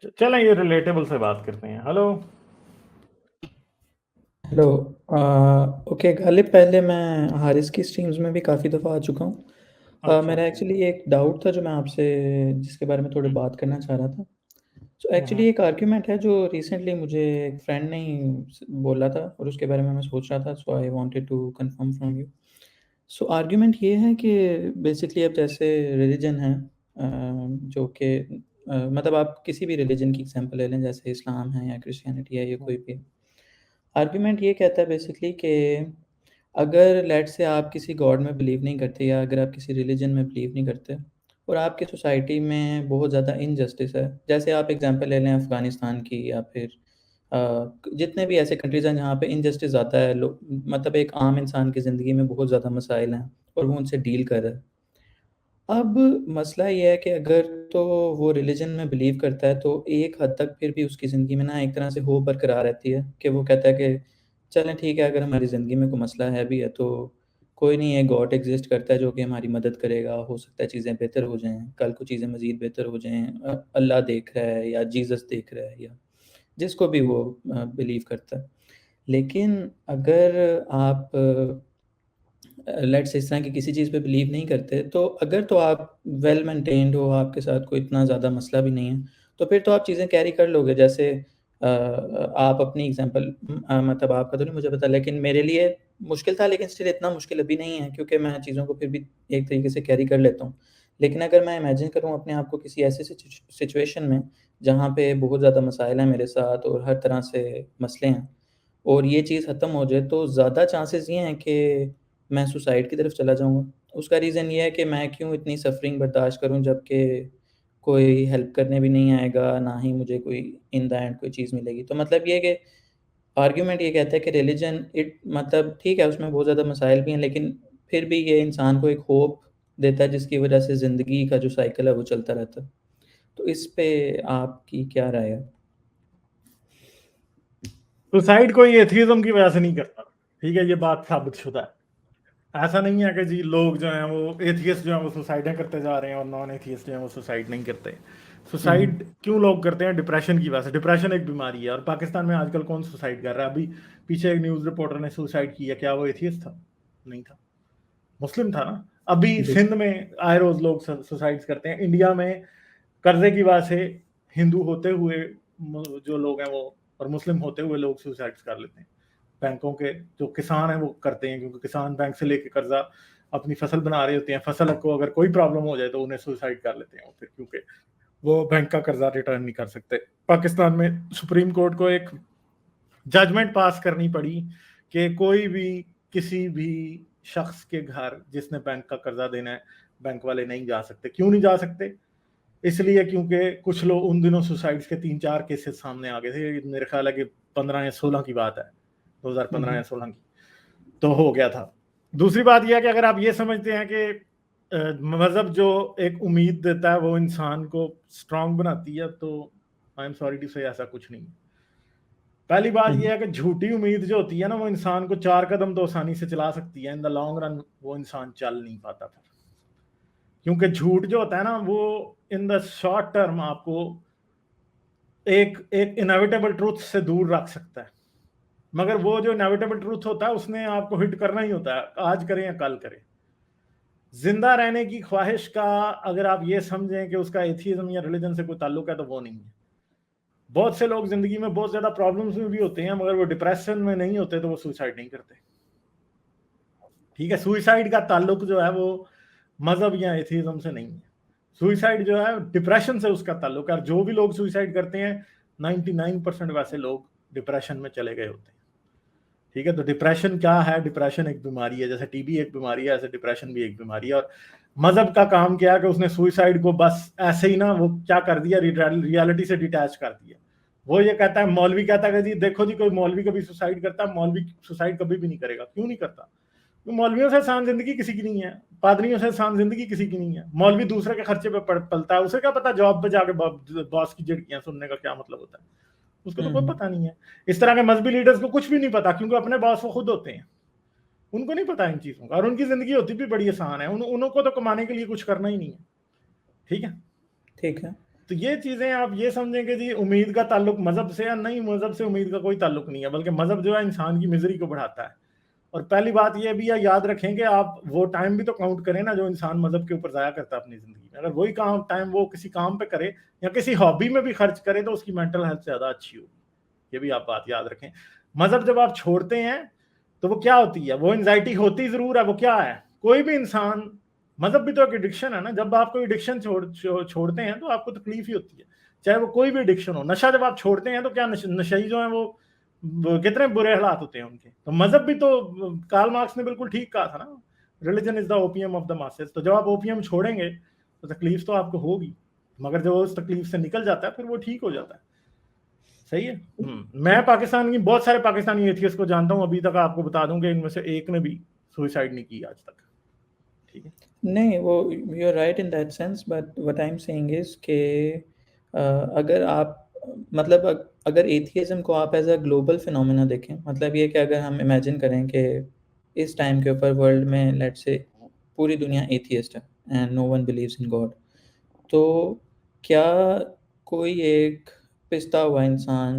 चलें ये रिलेटेबल से बात करते हैं। हेलो। हेलो। ओके गालिब, पहले मैं हारिस की स्ट्रीम्स में भी काफ़ी दफ़ा आ चुका हूँ। अच्छा मेरा अच्छा। एक्चुअली एक डाउट था जो मैं आपसे जिसके बारे में थोड़ी बात करना चाह रहा था। सो हम्म एक्चुअली एक आर्ग्यूमेंट है जो रिसेंटली मुझे एक फ्रेंड ने ही बोला था और उसके बारे में मैं सोच रहा था, so I wanted to confirm from you. So argument ये है कि बेसिकली अब जैसे रिलीजन है, जो कि मतलब आप किसी भी रिलीजन की एग्जांपल ले लें, जैसे इस्लाम है या क्रिश्चियनिटी है या कोई भी। आर्ग्यूमेंट ये कहता है बेसिकली कि अगर लेट्स से आप किसी गॉड में बिलीव नहीं करते या अगर आप किसी रिलीजन में बिलीव नहीं करते और आपकी सोसाइटी में बहुत ज़्यादा इनजस्टिस है, जैसे आप एग्जांपल ले लें अफ़गानिस्तान की या फिर जितने भी ऐसे कंट्रीज़ हैं जहाँ पे इनजस्टिस ज़्यादा है, लोग मतलब एक आम इंसान की ज़िंदगी में बहुत ज़्यादा मसाइल हैं और वो उनसे डील कर रहा है। अब मसला ये है कि अगर तो वो रिलीजन में बिलीव करता है, तो एक हद तक फिर भी उसकी ज़िंदगी में ना एक तरह से होप बरकरार रहती है कि वो कहता है कि चलें ठीक है, अगर हमारी ज़िंदगी में कोई मसला है भी है तो कोई नहीं है, गॉड एग्ज़िस्ट करता है जो कि हमारी मदद करेगा, हो सकता है चीज़ें बेहतर हो जाएँ, कल को चीज़ें मज़ीद बेहतर हो जाएँ। अल्लाह देख रहा है या जीसस देख रहा है या जिसको भी वो बिलीव करता है। लेकिन अगर आप लेट्स से इस तरह की किसी चीज़ पे बिलीव नहीं करते, तो अगर तो आप वेल मेंटेन्ड हो, आपके साथ कोई इतना ज़्यादा मसला भी नहीं है, तो फिर तो आप चीज़ें कैरी कर लोगे। जैसे आप अपनी एग्ज़ाम्पल मतलब आपका तो नहीं मुझे पता, लेकिन मेरे लिए मुश्किल था, लेकिन स्टिल इतना मुश्किल अभी नहीं है क्योंकि मैं चीज़ों को फिर भी एक तरीके से कैरी कर लेता हूँ। लेकिन अगर मैं इमेजिन करूँ अपने आप को किसी ऐसे सिचुएशन में, जहाँ पे बहुत ज़्यादा मसाइल हैं मेरे साथ और हर तरह से मसले हैं और ये चीज़ ख़त्म हो जाए, तो ज़्यादा चांसेस ये हैं कि मैं सुसाइड की तरफ चला जाऊँगा। उसका रीज़न ये है कि मैं क्यों इतनी सफ़रिंग बर्दाश्त करूँ जबकि कोई हेल्प करने भी नहीं आएगा, ना ही मुझे कोई इन द एंड कोई चीज़ मिलेगी। तो मतलब ये है कि आर्ग्यूमेंट ये कहता है कि रिलिजन इट मतलब ठीक है, उसमें बहुत ज़्यादा मसाइल भी हैं, लेकिन फिर भी ये इंसान को एक होप देता है जिसकी वज़ह से ज़िंदगी का जो साइकिल है वो चलता रहता है। तो इस पे आपकी क्या राय है? सुसाइड कोई एथिज्म की वजह से नहीं करता। ठीक है, ये बात साबितशुदा है। ऐसा नहीं है कि जी लोग जो हैं वो एथियस्ट जो हैं वो सुसाइडें करते जा रहे हैं और नॉन एथियस्ट जो हैं वो सुसाइड नहीं करते। हुँ, हुँ। सुसाइड क्यों लोग करते हैं? डिप्रेशन की वजह से। डिप्रेशन एक बीमारी है और पाकिस्तान में आजकल कौन सुसाइड कर रहा है? अभी पीछे एक न्यूज़ रिपोर्टर ने सुसाइड किया, क्या वो एथियस्ट था? नहीं था, मुस्लिम था ना। अभी जी। सिंध में आए रोज लोग सुसाइड करते हैं। इंडिया में कर्जे की वजह से हिंदू होते हुए जो लोग हैं वो और मुस्लिम होते हुए लोग सुसाइड कर लेते हैं। बैंकों के जो किसान हैं वो करते हैं क्योंकि किसान बैंक से लेके कर्जा अपनी फसल बना रहे होते हैं। फसल को अगर कोई प्रॉब्लम हो जाए तो उन्हें सुसाइड कर लेते हैं फिर, क्योंकि वो बैंक का कर्जा रिटर्न नहीं कर सकते। पाकिस्तान में सुप्रीम कोर्ट को एक जजमेंट पास करनी पड़ी कि कोई भी किसी भी शख्स के घर जिसने बैंक का कर्जा देना है, बैंक वाले नहीं जा सकते। क्यों नहीं जा सकते? इसलिए क्योंकि कुछ लोग उन दिनों सुसाइड्स के 3-4 केसेस सामने आ गए थे। मेरे ख्याल है कि 15 या 16 की बात है, हुँ, 2015 या हुँ। 16 की, तो हो गया था। दूसरी बात यह है कि अगर आप ये समझते हैं कि मजहब जो एक उम्मीद देता है वो इंसान को स्ट्रांग बनाती है, तो आई एम सॉरी टू से ऐसा कुछ नहीं है। पहली बात हुँ, यह हुँ। है कि झूठी उम्मीद जो होती है ना वो इंसान को 4 कदम तो आसानी से चला सकती है, इन द लॉन्ग रन वो इंसान चल नहीं पाता फिर। क्योंकि झूठ जो होता है ना वो इन द शॉर्ट टर्म आपको एक एक इनएविटेबल ट्रूथ से दूर रख सकता है, मगर वो जो इनएविटेबल ट्रूथ होता है उसने आपको हिट करना ही होता है, आज करें या कल करें। जिंदा रहने की ख्वाहिश का अगर आप ये समझें कि उसका एथिज्म या रिलीजन से कोई ताल्लुक है तो वो नहीं है। बहुत से लोग जिंदगी में बहुत ज्यादा प्रॉब्लम्स में भी होते हैं मगर वो डिप्रेशन में नहीं होते तो वो सुसाइड नहीं करते। ठीक है, सुसाइड का ताल्लुक जो है वो मजहब या एथिज्म से नहीं है। सुसाइड जो है डिप्रेशन से उसका ताल्लुक है। और जो भी लोग सुसाइड करते हैं 99% वैसे लोग डिप्रेशन में चले गए होते हैं। ठीक है, तो डिप्रेशन क्या है? डिप्रेशन एक बीमारी है, जैसे टीबी एक बीमारी है ऐसे डिप्रेशन भी एक बीमारी है। और मजहब का काम क्या है कि उसने सुसाइड को बस ऐसे ही ना वो क्या कर दिया, रियलिटी से डिटैच कर दिया। वो ये कहता है, मौलवी कहता है कि जी देखो जी कोई मौलवी कभी सुसाइड करता है, मौलवी सुसाइड कभी भी नहीं करेगा। क्यों नहीं करता? तो मौलवियों से आसान जिंदगी किसी की नहीं है, पादरियों से आसान जिंदगी किसी की नहीं है। मौलवी दूसरे के खर्चे पे पलता है, उसे क्या पता जॉब पे जाके बॉस की झिड़कियां सुनने का क्या मतलब होता है? उसको तो हुँ, कोई हुँ। पता नहीं है। इस तरह के मजहबी लीडर्स को कुछ भी नहीं पता क्योंकि अपने बॉस वो खुद होते हैं, उनको नहीं पता इन चीजों का और उनकी जिंदगी होती भी बड़ी आसान है। उनको तो कमाने के लिए कुछ करना ही नहीं है। ठीक है। ठीक है। तो ये चीजें आप ये समझें कि जी उम्मीद का ताल्लुक मजहब से या नहीं, मजहब से उम्मीद का कोई ताल्लुक नहीं है, बल्कि मजहब जो है इंसान की मिजरी को बढ़ाता है। और पहली बात ये भी याद रखें कि आप वो टाइम भी तो काउंट करें ना जो इंसान मजहब के ऊपर जाया करता है अपनी जिंदगी में। अगर वही काम टाइम वो किसी काम पे करे या किसी हॉबी में भी खर्च करे तो उसकी मेंटल हेल्थ ज्यादा अच्छी होगी। ये भी आप बात याद रखें। मजहब जब आप छोड़ते हैं तो वो क्या होती है, वो एंजाइटी होती जरूर है, वो क्या है, कोई भी इंसान, मजहब भी तो एक एडिक्शन है ना, जब आप कोई एडिक्शन छोड़ते हैं तो आपको तकलीफ ही होती है, चाहे वो कोई भी एडिक्शन हो। नशा जब आप छोड़ते हैं तो क्या नशई जो है वो कितने बुरे हालात होते हैं उनके। तो मजहब भी तो कार्ल मार्क्स ने बिल्कुल ठीक कहा था ना, religion is the opium of the masses. तो जब आप ओपियम छोड़ेंगे तो तकलीफ तो आपको होगी, मगर जब उस तकलीफ से निकल जाता है फिर वो ठीक हो जाता है। सही है। मैं पाकिस्तान की बहुत सारे पाकिस्तानी एथियस्ट को जानता हूँ, अभी तक आपको बता दूं कि इनमें से एक ने भी सुसाइड नहीं की आज तक। ठीक है, नहीं, वो you are right in that sense, but what I am saying is के अगर आप मतलब अगर एथियज्म को आप एज अ ग्लोबल फिनोमेना देखें, मतलब ये कि अगर हम इमेजिन करें कि इस टाइम के ऊपर वर्ल्ड में लेट्स से पूरी दुनिया एथियस्ट है and no one believes in God, तो क्या कोई एक पिसता हुआ इंसान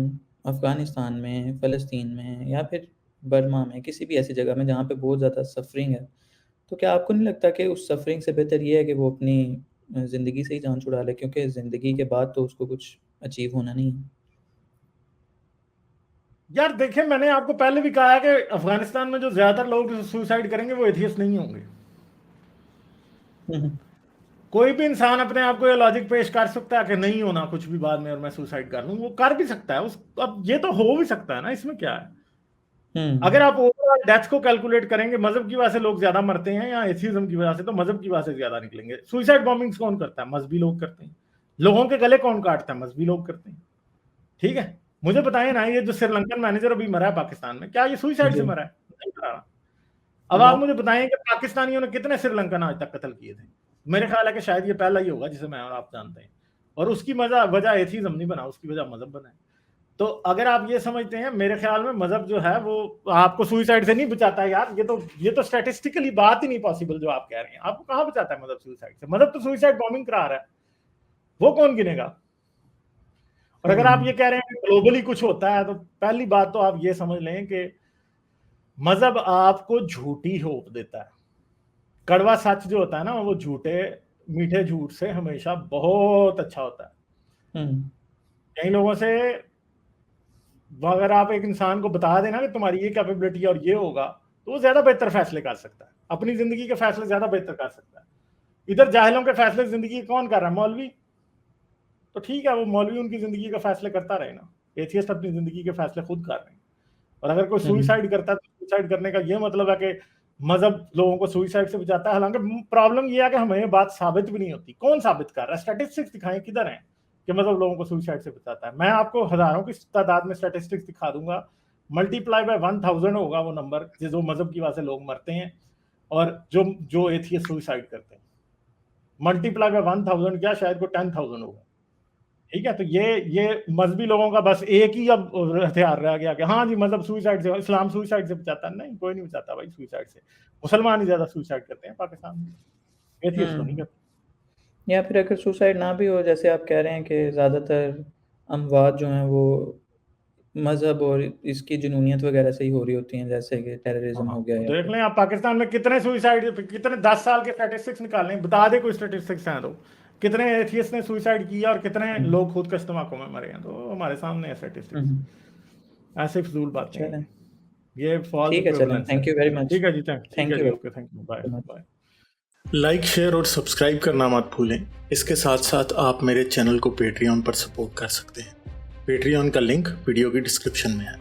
अफ़गानिस्तान में, फ़लस्तीन में या फिर बर्मा में, किसी भी ऐसी जगह में जहाँ पे बहुत ज़्यादा सफ़रिंग है, तो क्या आपको नहीं लगता कि उस सफ़रिंग से बेहतर ये है कि वो अपनी ज़िंदगी से ही जान छुड़ा ले, क्योंकि ज़िंदगी के बाद तो उसको कुछ अचीव होना नहीं है? यार देखिए, मैंने आपको पहले भी कहा है कि अफगानिस्तान में जो ज्यादातर लोग सुसाइड करेंगे वो एथियस्ट नहीं होंगे। हुँ, हुँ। कोई भी इंसान अपने आप को ये लॉजिक पेश कर सकता है कि नहीं होना कुछ भी बाद में और मैं सुसाइड कर लूं, वो कर भी सकता है उस, अब ये तो हो भी सकता है ना, इसमें क्या है। अगर हुँ। आप ओवरऑल डेथ को कैलकुलेट करेंगे, मजहब की वजह से लोग ज्यादा मरते हैं या एथियज्म की वजह से, तो मजहब की वजह से ज्यादा निकलेंगे। सुसाइड बॉम्बिंग्स कौन करता है? मजहबी लोग करते हैं। लोगों के गले कौन काटता है? मजहबी लोग करते हैं। ठीक है, मुझे बताइए ना, ये जो श्रीलंकन मैनेजर अभी मरा है पाकिस्तान में, क्या ये सुसाइड से जी। मरा है? नहीं मरा। अब नो। आप मुझे बताएं कि पाकिस्तानियों ने कितने श्रीलंकन आज तक कत्ल किए थे? मेरे ख्याल है कि शायद ये पहला ही होगा जिसे मैं और आप जानते हैं। और उसकी वजह एथिज्म नहीं बना, उसकी वजह मजहब बना है। तो अगर आप ये समझते हैं, मेरे ख्याल में मजहब जो है वो आपको सुसाइड से नहीं बचाता है यार। ये तो स्टैटिस्टिकली बात ही नहीं पॉसिबल जो आप कह रहे हैं। आपको कहां बचाता है मजहब सुसाइड से? मजहब तो सुसाइड बॉम्बिंग करा रहा है, वो कौन गिनेगा? और अगर आप ये कह रहे हैं कि ग्लोबली कुछ होता है, तो पहली बात तो आप ये समझ लें कि मजहब आपको झूठी होप देता है। कड़वा सच जो होता है ना, वो मीठे झूठ से हमेशा बहुत अच्छा होता है। हुँ। कई लोगों से अगर आप एक इंसान को बता देना कि तुम्हारी ये कैपेबिलिटी है और ये होगा, तो वो ज्यादा बेहतर फैसले कर सकता है, अपनी जिंदगी के फैसले ज्यादा बेहतर कर सकता है। इधर जाहिलों के फैसले जिंदगी के कौन कर रहा है? मौलवी। तो ठीक है, वो मौलवी उनकी जिंदगी का फैसले करता रहे ना, एथियस्ट अपनी जिंदगी के फैसले खुद कर रहे हैं। और अगर कोई हुँ, हुँ। सुसाइड करता है तो सुसाइड करने का ये मतलब है कि मजहब लोगों को सुसाइड से बचाता है। हालांकि प्रॉब्लम ये है कि हमें बात साबित भी नहीं होती। कौन साबित कर रहा है? स्टैटिस्टिक्स दिखाएं किधर है कि मजहब लोगों को सुसाइड से बचाता है। मैं आपको हजारों की तादाद में स्टैटिस्टिक्स दिखा दूंगा, मल्टीप्लाई बाय 1000 होगा वो नंबर जो मजहब की वजह से लोग मरते हैं और जो एथियस्ट सुसाइड करते हैं। मल्टीप्लाई बाय 1000 क्या, शायद को 10,000 होगा। ठीक है, तो ये मजहबी लोगों का बस एक ही अब हथियार रह गया कि हाँ जी मजहब सुसाइड से, इस्लाम सुसाइड से बचाता है। नहीं, कोई नहीं बचाता भाई सुसाइड से। मुसलमान ही ज्यादा सुसाइड करते हैं पाकिस्तान में, एथियस्ट तो नहीं करते। या फिर अगर सुसाइड ना भी हो, जैसे आप कह रहे हैं कि ज़्यादातर अमवात जो हैं वो मज़हब और इसकी जुनूनियत वगैरह से ही हो रही होती हैं, जैसे कि टेररिज्म हो गया या देख फिर लें आप पाकिस्तान में कितने सुसाइड, कितने 10 साल के स्टैटिस्टिक्स निकाल लें, बता दे कोई स्टैटिस्टिक्स हैं तो कितने एथियस्ट ने सुसाइड किया और कितने लोग खुद कश तमाकू में मरे हैं। तो हमारे सामने है स्टैटिस्टिक्स। ऐसे फजूल बातें हैं, चलें, ये फॉल्स ठीक है, चलें। इक्विवेलेंस है। Thank you very much. ठीक है जी, ठीक थैंक है यू जी, very okay, thank you, bye much. Bye. Like, share और सब्सक्राइब करना मत भूलें। इसके साथ साथ आप मेरे चैनल को पेट्रियन पर सपोर्ट कर सकते हैं। पेट्रियन का लिंक वीडियो की डिस्क्रिप्शन में है।